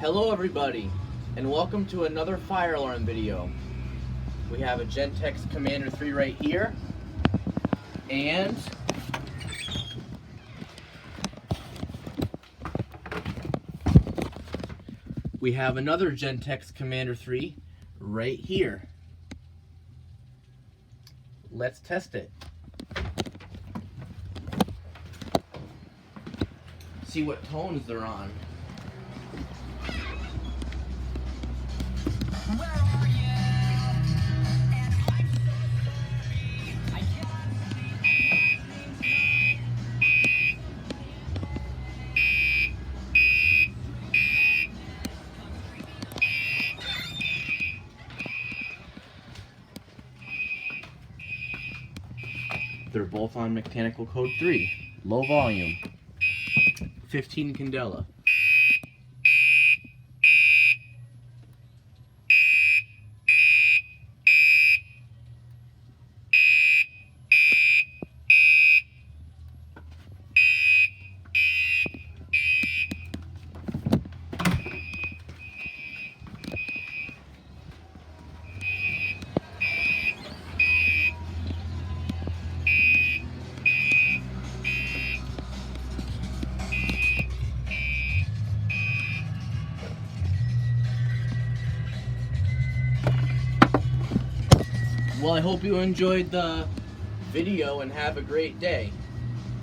Hello everybody, and welcome to another fire alarm video. We have a Gentex Commander 3 right here, and we have another Gentex Commander 3 right here. Let's test it. See what tones they're on. They're both on mechanical code 3, low volume, 15 candela. Well, I hope you enjoyed the video and have a great day.